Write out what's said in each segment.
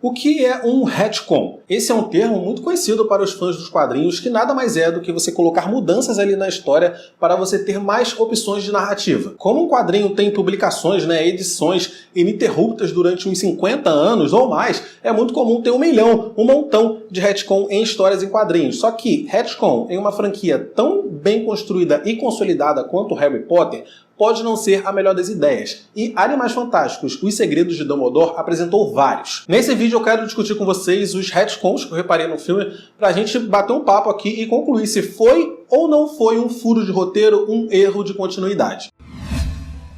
O que é um retcon? Esse é um termo muito conhecido para os fãs dos quadrinhos, que nada mais é do que você colocar mudanças ali na história para você ter mais opções de narrativa. Como um quadrinho tem publicações, edições ininterruptas durante uns 50 anos ou mais, é muito comum ter um montão de retcon em histórias em quadrinhos. Só que retcon em uma franquia tão bem construída e consolidada quanto Harry Potter pode não ser a melhor das ideias. E Animais Fantásticos, Os Segredos de Dumbledore apresentou vários. Nesse vídeo eu quero discutir com vocês os retcons que eu reparei no filme pra gente bater um papo aqui e concluir se foi ou não foi um furo de roteiro, um erro de continuidade.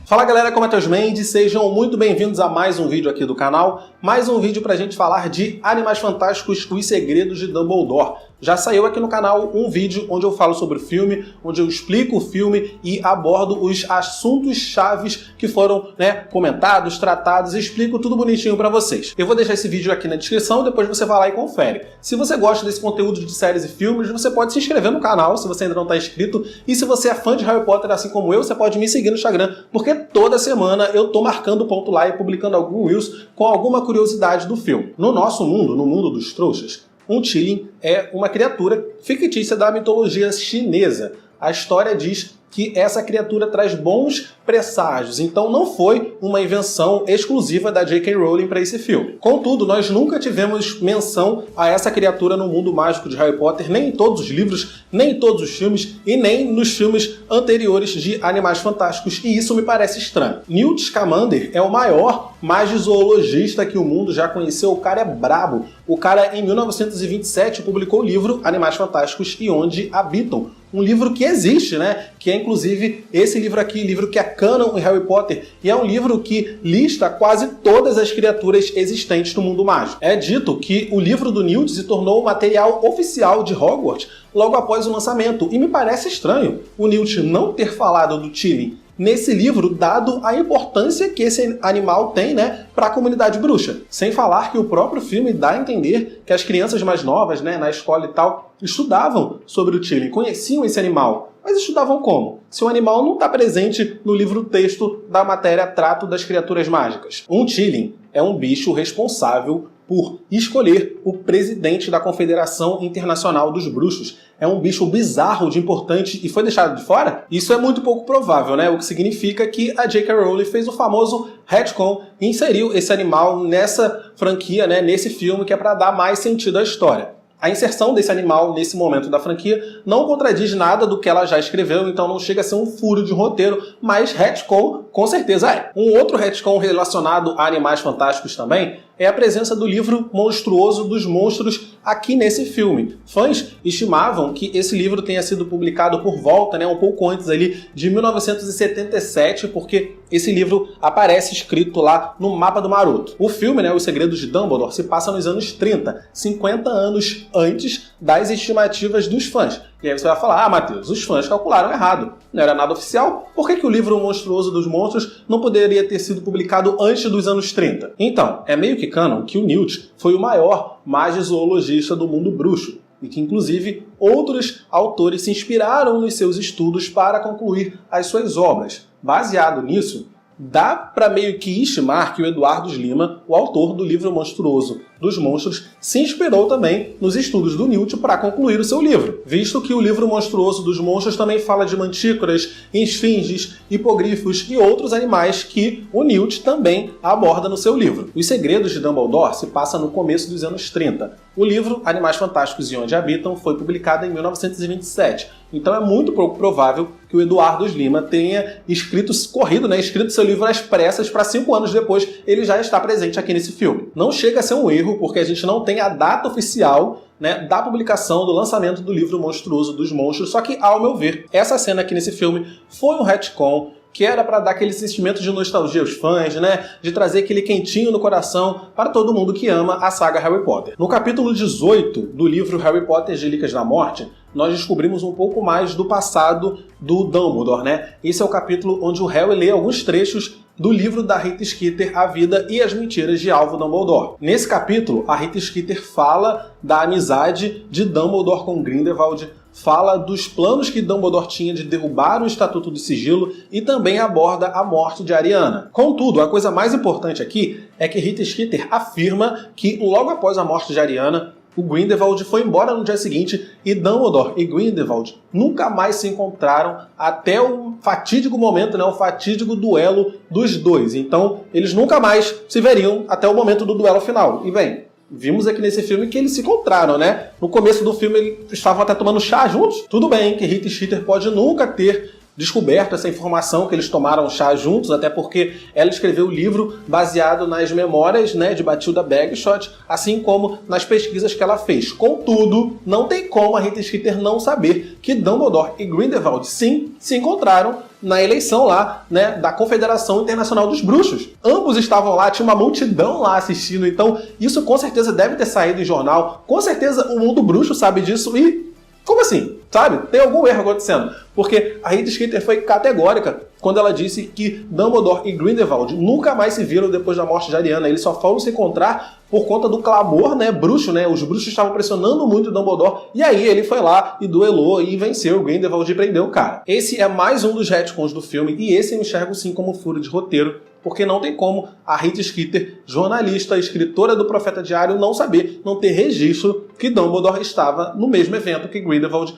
Fala galera, como é Matheus Mendes, sejam muito bem-vindos a mais um vídeo aqui do canal, mais um vídeo pra gente falar de Animais Fantásticos, Os Segredos de Dumbledore. Já saiu aqui no canal um vídeo onde eu falo sobre o filme, onde eu explico o filme e abordo os assuntos chaves que foram comentados, tratados, e explico tudo bonitinho pra vocês. Eu vou deixar esse vídeo aqui na descrição, depois você vai lá e confere. Se você gosta desse conteúdo de séries e filmes, você pode se inscrever no canal se você ainda não está inscrito, e se você é fã de Harry Potter assim como eu, você pode me seguir no Instagram, porque toda semana eu tô marcando o ponto lá e publicando algum Reels com alguma curiosidade do filme. No nosso mundo, no mundo dos trouxas, um Qilin é uma criatura fictícia da mitologia chinesa. A história diz que essa criatura traz bons presságios, então não foi uma invenção exclusiva da J.K. Rowling para esse filme. Contudo, nós nunca tivemos menção a essa criatura no mundo mágico de Harry Potter, nem em todos os livros, nem em todos os filmes, e nem nos filmes anteriores de Animais Fantásticos, e isso me parece estranho. Newt Scamander é o maior magizoologista que o mundo já conheceu, o cara é brabo. O cara, em 1927, publicou o livro Animais Fantásticos e Onde Habitam, um livro que existe, que é inclusive esse livro aqui, livro que é canon em Harry Potter, e é um livro que lista quase todas as criaturas existentes no mundo mágico. É dito que o livro do Newt se tornou o material oficial de Hogwarts logo após o lançamento, e me parece estranho o Newt não ter falado do Qilin nesse livro, dado a importância que esse animal tem para a comunidade bruxa. Sem falar que o próprio filme dá a entender que as crianças mais novas, na escola e tal, estudavam sobre o Qilin, conheciam esse animal. Mas estudavam como? Se o animal não está presente no livro-texto da matéria Trato das Criaturas Mágicas. Um Qilin é um bicho responsável por escolher o presidente da Confederação Internacional dos Bruxos. É um bicho bizarro de importante e foi deixado de fora? Isso é muito pouco provável, o que significa que a J.K. Rowling fez o famoso retcon e inseriu esse animal nessa franquia, nesse filme, que é para dar mais sentido à história. A inserção desse animal nesse momento da franquia não contradiz nada do que ela já escreveu, então não chega a ser um furo de roteiro, mas retcon com certeza é. Um outro retcon relacionado a Animais Fantásticos também é a presença do livro Monstruoso dos Monstros aqui nesse filme. Fãs estimavam que esse livro tenha sido publicado por volta, um pouco antes ali de 1977, porque esse livro aparece escrito lá no Mapa do Maroto. O filme, Os Segredos de Dumbledore, se passa nos anos 30, 50 anos antes das estimativas dos fãs. E aí você vai falar, Matheus, os fãs calcularam errado. Não era nada oficial? Por que o livro Monstruoso dos Monstros não poderia ter sido publicado antes dos anos 30? Então, é meio que canon que o Newt foi o maior magizoologista do mundo bruxo, e que inclusive outros autores se inspiraram nos seus estudos para concluir as suas obras. Baseado nisso, dá para meio que estimar que o Eduardo Lima, o autor do livro Monstruoso dos Monstros, se inspirou também nos estudos do Newt para concluir o seu livro, visto que o livro Monstruoso dos Monstros também fala de mantícoras, esfinges, hipogrifos e outros animais que o Newt também aborda no seu livro. Os Segredos de Dumbledore se passa no começo dos anos 30. O livro Animais Fantásticos e Onde Habitam foi publicado em 1927. Então é muito pouco provável que o Eduardo Lima tenha escrito seu livro às pressas para 5 anos depois ele já está presente aqui nesse filme. Não chega a ser um erro, porque a gente não tem a data oficial da publicação, do lançamento do livro Monstruoso dos Monstros, só que, ao meu ver, essa cena aqui nesse filme foi um retcon que era para dar aquele sentimento de nostalgia aos fãs, de trazer aquele quentinho no coração para todo mundo que ama a saga Harry Potter. No capítulo 18 do livro Harry Potter e as Relíquias da Morte, nós descobrimos um pouco mais do passado do Dumbledore, Esse é o capítulo onde o Harry lê alguns trechos do livro da Rita Skeeter, A Vida e as Mentiras de Alvo Dumbledore. Nesse capítulo, a Rita Skeeter fala da amizade de Dumbledore com Grindelwald, fala dos planos que Dumbledore tinha de derrubar o Estatuto do Sigilo e também aborda a morte de Ariana. Contudo, a coisa mais importante aqui é que Rita Skeeter afirma que logo após a morte de Ariana, o Grindelwald foi embora no dia seguinte e Dumbledore e Grindelwald nunca mais se encontraram até o fatídico momento, o fatídico duelo dos dois. Então, eles nunca mais se veriam até o momento do duelo final. E bem, vimos aqui nesse filme que eles se encontraram, né? No começo do filme eles estavam até tomando chá juntos. Tudo bem que Rita Skeeter pode nunca ter descoberto essa informação que eles tomaram chá juntos, até porque ela escreveu o livro baseado nas memórias, de Bathilda Bagshot, assim como nas pesquisas que ela fez. Contudo, não tem como a Rita Skeeter não saber que Dumbledore e Grindelwald, sim, se encontraram na eleição lá, da Confederação Internacional dos Bruxos. Ambos estavam lá, tinha uma multidão lá assistindo, então isso com certeza deve ter saído em jornal, com certeza o mundo bruxo sabe disso e... Como assim? Sabe? Tem algum erro acontecendo. Porque a Rita Skeeter foi categórica quando ela disse que Dumbledore e Grindelwald nunca mais se viram depois da morte de Ariana. Eles só foram se encontrar por conta do clamor, bruxo, Os bruxos estavam pressionando muito o Dumbledore. E aí ele foi lá e duelou e venceu o Grindelwald e prendeu o cara. Esse é mais um dos retcons do filme e esse eu enxergo sim como furo de roteiro. Porque não tem como a Rita Skeeter, jornalista, escritora do Profeta Diário, não saber, não ter registro que Dumbledore estava no mesmo evento que Grindelwald,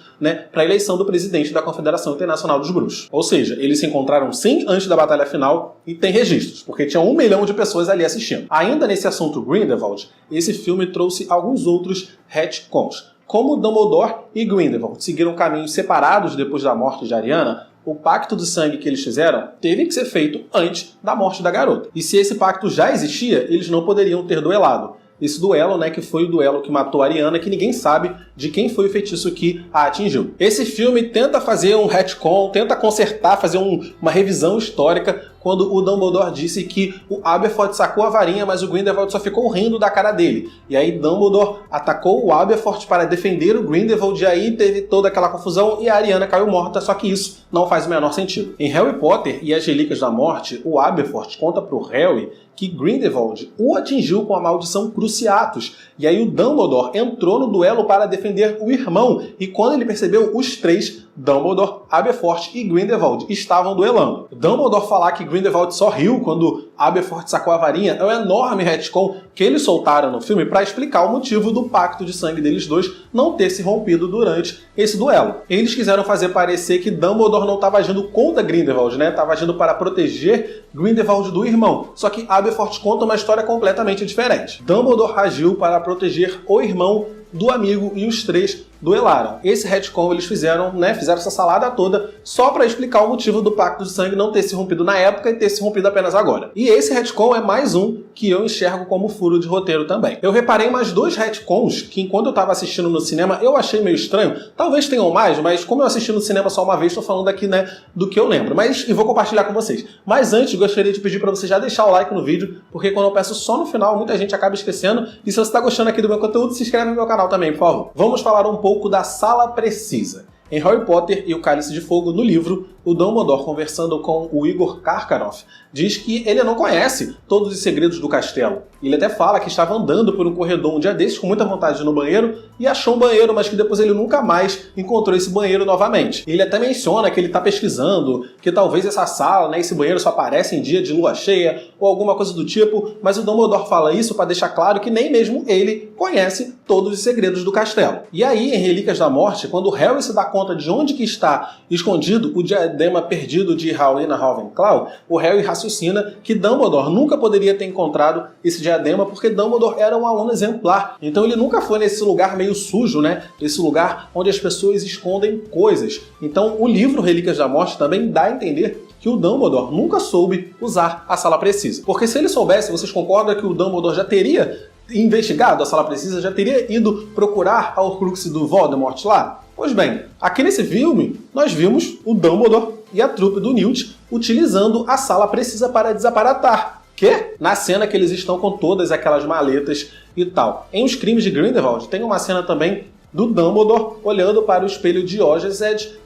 para a eleição do presidente da Confederação Internacional dos Bruxos. Ou seja, eles se encontraram sim antes da batalha final e tem registros, porque tinha 1 milhão de pessoas ali assistindo. Ainda nesse assunto Grindelwald, esse filme trouxe alguns outros retcons. Como Dumbledore e Grindelwald seguiram caminhos separados depois da morte de Ariana, o pacto de sangue que eles fizeram teve que ser feito antes da morte da garota. E se esse pacto já existia, eles não poderiam ter duelado. Esse duelo, que foi o duelo que matou a Ariana, que ninguém sabe de quem foi o feitiço que a atingiu. Esse filme tenta fazer um retcon, tenta consertar, fazer uma revisão histórica, quando o Dumbledore disse que o Aberforth sacou a varinha, mas o Grindelwald só ficou rindo da cara dele. E aí Dumbledore atacou o Aberforth para defender o Grindelwald, e aí teve toda aquela confusão e a Ariana caiu morta, só que isso não faz o menor sentido. Em Harry Potter e as Relíquias da Morte, o Aberforth conta pro Harry que Grindelwald o atingiu com a maldição Cruciatus. E aí o Dumbledore entrou no duelo para defender o irmão. E quando ele percebeu, os três, Dumbledore, Aberforth e Grindelwald, estavam duelando. Dumbledore falar que Grindelwald só riu quando Aberforth sacou a varinha é um enorme retcon que eles soltaram no filme para explicar o motivo do pacto de sangue deles dois não ter se rompido durante esse duelo. Eles quiseram fazer parecer que Dumbledore não estava agindo contra Grindelwald, estava agindo para proteger Grindelwald do irmão. Só que Aberforth conta uma história completamente diferente. Dumbledore agiu para proteger o irmão do amigo e os três duelaram. Esse retcon eles fizeram essa salada toda só para explicar o motivo do pacto de sangue não ter se rompido na época e ter se rompido apenas agora. E esse retcon é mais um que eu enxergo como furo de roteiro também. Eu reparei mais 2 retcons que enquanto eu estava assistindo no cinema eu achei meio estranho. Talvez tenham mais, mas como eu assisti no cinema só uma vez, estou falando aqui do que eu lembro. E vou compartilhar com vocês. Mas antes, gostaria de pedir para você já deixar o like no vídeo, porque quando eu peço só no final, muita gente acaba esquecendo. E se você está gostando aqui do meu conteúdo, se inscreve no meu canal também, por favor. Vamos falar um pouco da Sala Precisa. Em Harry Potter e o Cálice de Fogo, no livro, o Dumbledore, conversando com o Igor Karkaroff, diz que ele não conhece todos os segredos do castelo. Ele até fala que estava andando por um corredor um dia desses com muita vontade de ir no banheiro e achou um banheiro, mas que depois ele nunca mais encontrou esse banheiro novamente. Ele até menciona que ele está pesquisando, que talvez essa sala, esse banheiro só aparece em dia de lua cheia ou alguma coisa do tipo, mas o Dumbledore fala isso para deixar claro que nem mesmo ele conhece todos os segredos do castelo. E aí, em Relíquias da Morte, quando o Harry se dá conta de onde que está escondido o diadema perdido de Rowena Ravenclaw, o Harry raciocina que Dumbledore nunca poderia ter encontrado esse diadema porque Dumbledore era um aluno exemplar. Então ele nunca foi nesse lugar meio sujo, esse lugar onde as pessoas escondem coisas. Então o livro Relíquias da Morte também dá a entender que o Dumbledore nunca soube usar a Sala Precisa. Porque se ele soubesse, vocês concordam que o Dumbledore já teria investigado a Sala Precisa, já teria ido procurar a Horcrux do Voldemort lá? Pois bem, aqui nesse filme, nós vimos o Dumbledore e a trupe do Newt utilizando a Sala Precisa para desaparatar. Que? Na cena que eles estão com todas aquelas maletas e tal. Em Os Crimes de Grindelwald, tem uma cena também do Dumbledore olhando para o espelho de Orzhov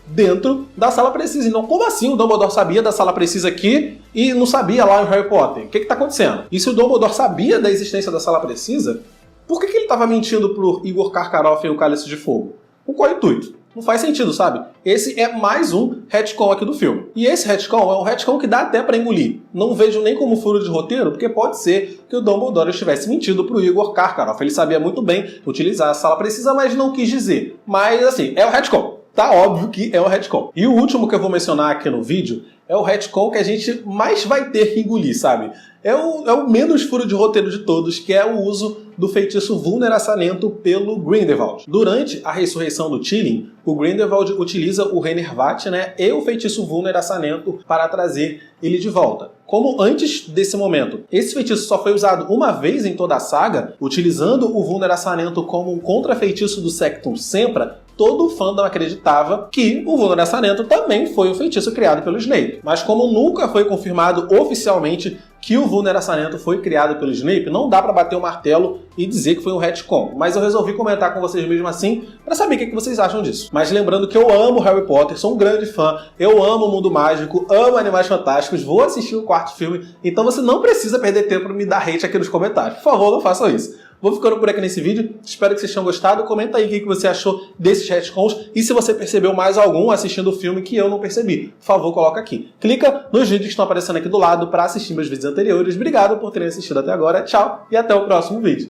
dentro da Sala Precisa. Então, como assim o Dumbledore sabia da Sala Precisa aqui e não sabia lá em Harry Potter? O que está acontecendo? E se o Dumbledore sabia da existência da Sala Precisa, por que ele estava mentindo pro Igor Karkaroff e o Cálice de Fogo? Com qual intuito? Não faz sentido, sabe? Esse é mais um retcon aqui do filme. E esse retcon é um retcon que dá até pra engolir. Não vejo nem como furo de roteiro, porque pode ser que o Dumbledore estivesse mentindo pro Igor Karkaroff. Ele sabia muito bem utilizar a sala precisa, mas não quis dizer. Mas assim, é o retcon. Tá óbvio que é um retcon. E o último que eu vou mencionar aqui no vídeo é o retcon que a gente mais vai ter que engolir, sabe? É o menos furo de roteiro de todos, que é o uso do feitiço Vulneraçamento pelo Grindelwald. Durante a ressurreição do Tilly, o Grindelwald utiliza o Renervat, né, e o feitiço Vulneraçamento para trazer ele de volta. Como antes desse momento, esse feitiço só foi usado uma vez em toda a saga, utilizando o Vulneraçamento como um contra-feitiço do Sectum Sempra, todo o fandom acreditava que o Vulneraçamento também foi um feitiço criado pelo Snape. Mas como nunca foi confirmado oficialmente que o Vulneraçamento foi criado pelo Snape, não dá pra bater o martelo e dizer que foi um retcon. Mas eu resolvi comentar com vocês mesmo assim, pra saber o que vocês acham disso. Mas lembrando que eu amo Harry Potter, sou um grande fã, eu amo o mundo mágico, amo Animais Fantásticos, vou assistir o quarto filme, então você não precisa perder tempo pra me dar hate aqui nos comentários. Por favor, não façam isso. Vou ficando por aqui nesse vídeo, espero que vocês tenham gostado, comenta aí o que você achou desses retcons e se você percebeu mais algum assistindo o filme que eu não percebi. Por favor, coloca aqui. Clica nos vídeos que estão aparecendo aqui do lado para assistir meus vídeos anteriores. Obrigado por terem assistido até agora, tchau e até o próximo vídeo.